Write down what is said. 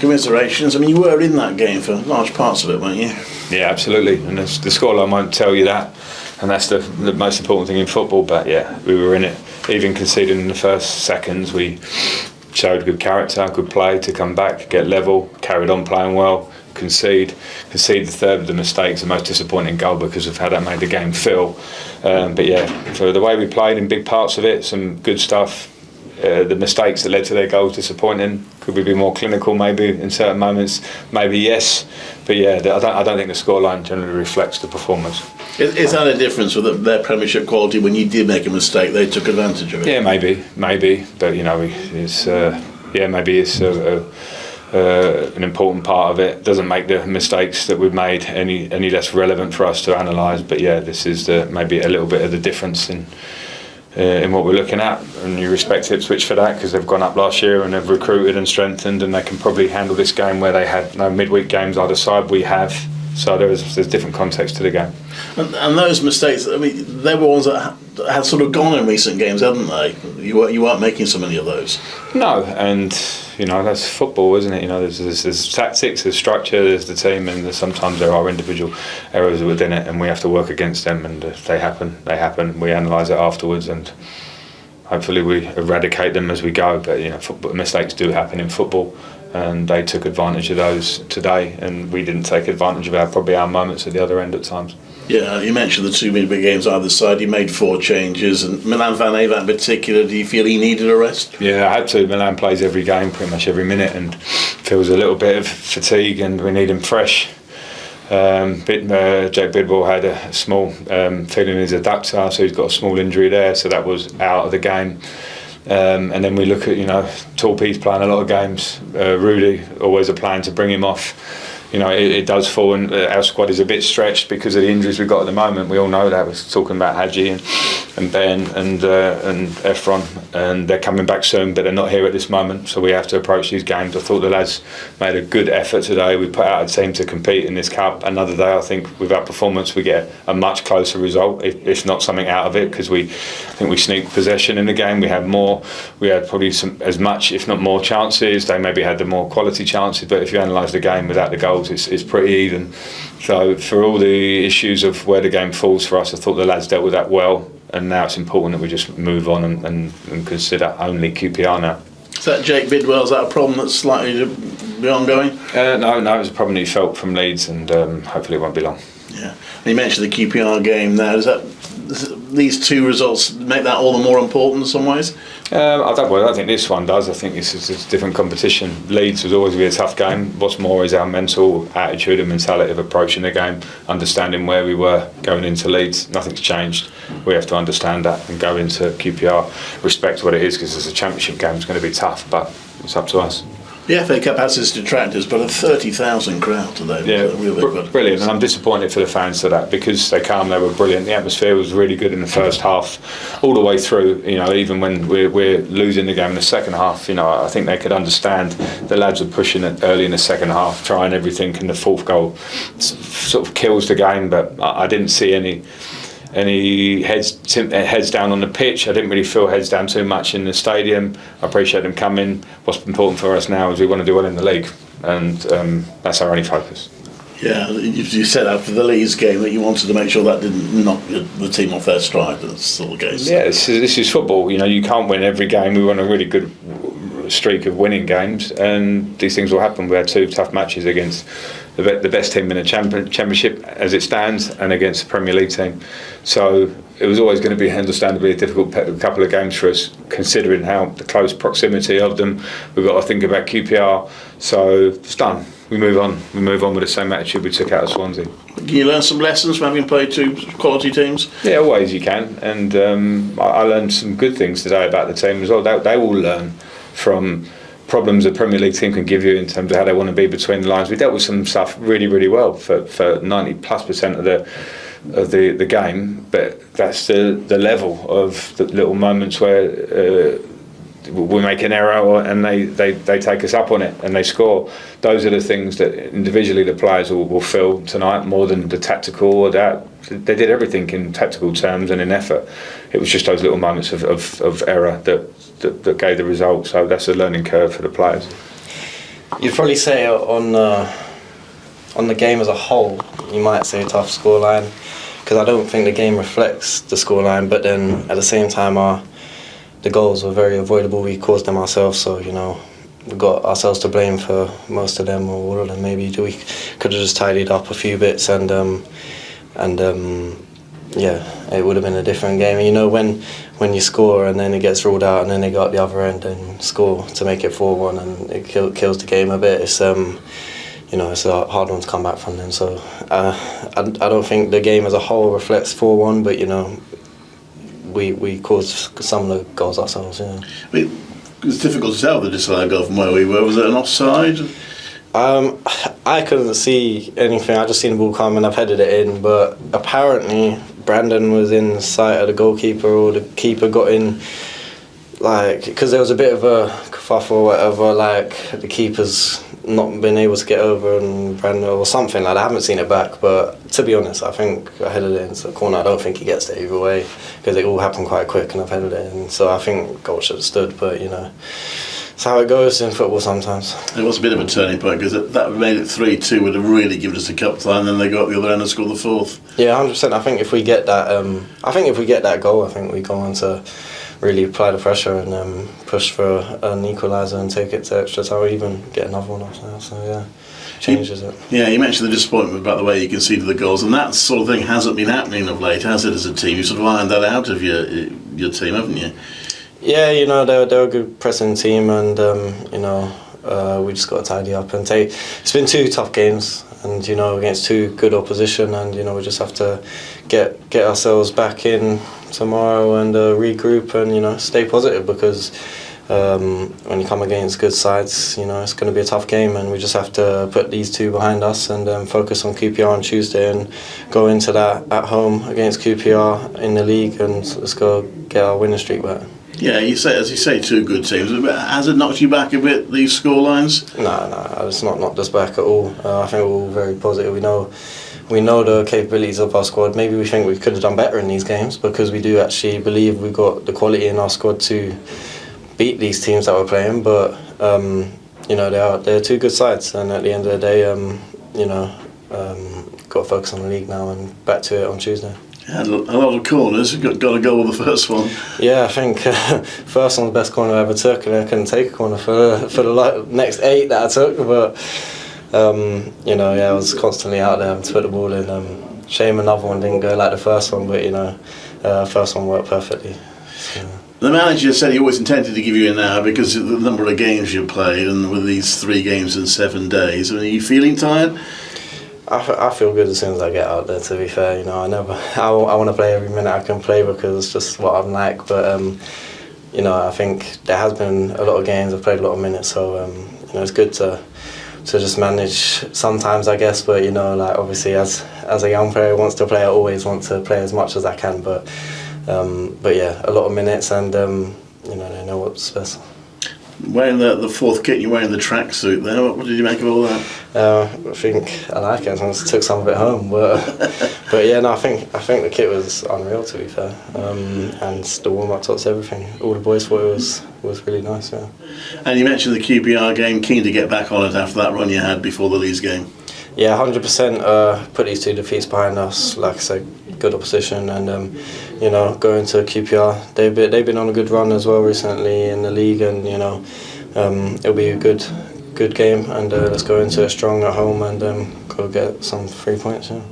commiserations. I mean, you were in that game for large parts of it, weren't you? Yeah, absolutely. And the scoreline won't tell you that, and that's the most important thing in football. But yeah, we were in it. Even conceding in the first seconds, we showed good character, good play to come back, get level, carried on playing well. Concede the third of the mistakes, the most disappointing goal because of how that made the game feel. But yeah, for the way we played in big parts of it, some good stuff. The mistakes that led to their goals disappointing. Could we be more clinical maybe in certain moments? Maybe yes. But yeah, I don't think the scoreline generally reflects the performance. Is that a difference with their Premiership quality? When you did make a mistake, they took advantage of it? Yeah, maybe. But you know, maybe it's an important part of it. Doesn't make the mistakes that we've made any less relevant for us to analyse. But yeah, this is maybe a little bit of the difference in what we're looking at, and you respect Ipswich for that because they've gone up last year and they've recruited and strengthened, and they can probably handle this game where they had no midweek games either side. We have, so there's different context to the game. And those mistakes, I mean, they were ones that had sort of gone in recent games, haven't they? You weren't making so many of those. No, and you know that's football, isn't it? You know, there's tactics, there's structure, there's the team, and sometimes there are individual errors within it, and we have to work against them. And if they happen. We analyse it afterwards, and hopefully we eradicate them as we go. But you know, mistakes do happen in football, and they took advantage of those today, and we didn't take advantage of our moments at the other end at times. Yeah, you mentioned the two midweek games either side. You made 4 changes, and Milan Van Eva in particular, do you feel he needed a rest? Yeah, I had to. Milan plays every game, pretty much every minute, and feels a little bit of fatigue, and we need him fresh. Jake Bidwell had a small feeling in his adductor, so he's got a small injury there, so that was out of the game. And then we look at, Torpy's playing a lot of games. Rudy, always a plan to bring him off. It does fall, and our squad is a bit stretched because of the injuries we've got at the moment. We all know that. We're talking about Hadji and Ben and Efron, and they're coming back soon, but they're not here at this moment, so we have to approach these games. I thought the lads made a good effort today. We put out a team to compete in this cup. Another day, I think, with our performance, we get a much closer result, if not something out of it, because I think we sneaked possession in the game. We had more. We had probably as much, if not more, chances. They maybe had the more quality chances, but if you analyse the game without the goals, it's pretty even. So for all the issues of where the game falls for us, I thought the lads dealt with that well, and now it's important that we just move on and consider only QPR now. Is that Jake Bidwell? Is that a problem that's likely to be ongoing? No, it was a problem he felt from Leeds, and hopefully it won't be long. Yeah, and you mentioned the QPR game there. Does these 2 results make that all the more important in some ways? I don't think this one does. I think this is a different competition. Leeds was always going to be a tough game. What's more is our mental attitude and mentality of approaching the game, understanding where we were going into Leeds. Nothing's changed. We have to understand that and go into QPR, respect what it is, because it's a championship game. It's going to be tough, but it's up to us. The FA Cup has its detractors, but a 30,000 crowd today. Yeah, brilliant, and I'm disappointed for the fans for that, because they were brilliant. The atmosphere was really good in the first half, all the way through. Even when we're losing the game in the second half, I think they could understand. The lads were pushing it early in the second half, trying everything, and the 4th goal sort of kills the game. But I didn't see any heads down on the pitch. I didn't really feel heads down too much in the stadium. I appreciate them coming. What's important for us now is we want to do well in the league, and that's our only focus. Yeah, you said after the Leeds game that you wanted to make sure that didn't knock the team off their stride. That's still the case. Yeah, this is football. You can't win every game. We want a really good streak of winning games, and these things will happen. We had 2 tough matches against the best team in the championship as it stands, and against the Premier League team. So it was always going to be understandably a difficult couple of games for us, considering how the close proximity of them. We've got to think about QPR. So it's done. We move on. We move on with the same attitude we took out of Swansea. Can you learn some lessons from having played 2 quality teams? Yeah, always you can. And I learned some good things today about the team as well. They will learn from problems a Premier League team can give you in terms of how they want to be between the lines. We dealt with some stuff really, really well for 90+% of the game, but that's the level of the little moments where we make an error and they take us up on it and they score. Those are the things that individually the players will feel tonight more than the tactical or that. They did everything in tactical terms and in effort. It was just those little moments of error that gave the result. So that's a learning curve for the players. You'd probably say on the game as a whole, you might say tough scoreline, because I don't think the game reflects the scoreline. But then at the same time, the goals were very avoidable. We caused them ourselves, so we got ourselves to blame for most of them, or all of them. Maybe we could have just tidied up a few bits, and yeah, it would have been a different game. And when you score and then it gets ruled out, and then they go up the other end and score to make it 4-1, and it kills the game a bit. It's it's a hard one to come back from them. So I don't think the game as a whole reflects 4-1, but we caused some of the goals ourselves. Yeah. It was difficult to tell the disallowed goal from where we were. Was it an offside? I couldn't see anything. I just seen the ball come and I've headed it in. But apparently Brandon was in sight of the goalkeeper, or the keeper got in, because there was a bit of a kerfuffle or whatever. The keeper's not been able to get over, and Brandon or something like that. I haven't seen it back, but to be honest, I think I headed it into the corner. I don't think he gets there either way, because it all happened quite quick and I've headed it in. So I think goal should have stood, but it's how it goes in football sometimes. It was a bit of a turning point, because that made it 3-2 would have really given us a cup tie, and then they got the other end and scored the fourth. Yeah, 100%. I think if we get that, goal, I think we go on to really apply the pressure and push for an equaliser and take it to extra time, or even get another one off now. So yeah, changes it. Yeah, you mentioned the disappointment about the way you conceded the goals, and that sort of thing hasn't been happening of late, has it? As a team, you sort of ironed that out of your team, haven't you? Yeah, they're a good pressing team, and we just got to tidy up and take. It's been 2 tough games, and against 2 good opposition, and we just have to get ourselves back in tomorrow and regroup and stay positive, because when you come against good sides, it's going to be a tough game, and we just have to put these 2 behind us and focus on QPR on Tuesday and go into that at home against QPR in the league, and let's go get our winning streak back. Yeah, as you say, 2 good teams. Has it knocked you back a bit, these scorelines? No, it's not knocked us back at all. I think we're all very positive. We know the capabilities of our squad. Maybe we think we could have done better in these games, because we do actually believe we've got the quality in our squad to beat these teams that we're playing. But they're 2 good sides, and at the end of the day, got to focus on the league now and back to it on Tuesday. Had a lot of corners. Got a goal with the first one. Yeah, I think first one's the best corner I ever took, and I couldn't take a corner for the next 8 that I took. But I was constantly out there having to put the ball in. Shame another one didn't go like the first one, but first one worked perfectly. So. The manager said he always intended to give you an hour because of the number of games you played, and with these 3 games in 7 days. Are you feeling tired? I feel good as soon as I get out there, to be fair. I want to play every minute I can play, because it's just what I'm like. But I think there has been a lot of games. I've played a lot of minutes, so it's good to just manage sometimes, I guess. But obviously as a young player who wants to play, I always want to play as much as I can. But yeah, a lot of minutes, and they know what's best. Wearing the 4th kit, you're wearing the tracksuit there. What did you make of all that? I think I like it. I just took some of it home, but yeah, no, I think the kit was unreal, to be fair. And the warm-up tops, everything. All the boys thought it was really nice. Yeah. And you mentioned the QPR game. Keen to get back on it after that run you had before the Leeds game. Yeah, 100%. Put these 2 defeats behind us. Like I said, good opposition, and going to QPR, they've been on a good run as well recently in the league, and it'll be a good game, and let's go into it strong at home and go get some 3 points. Yeah.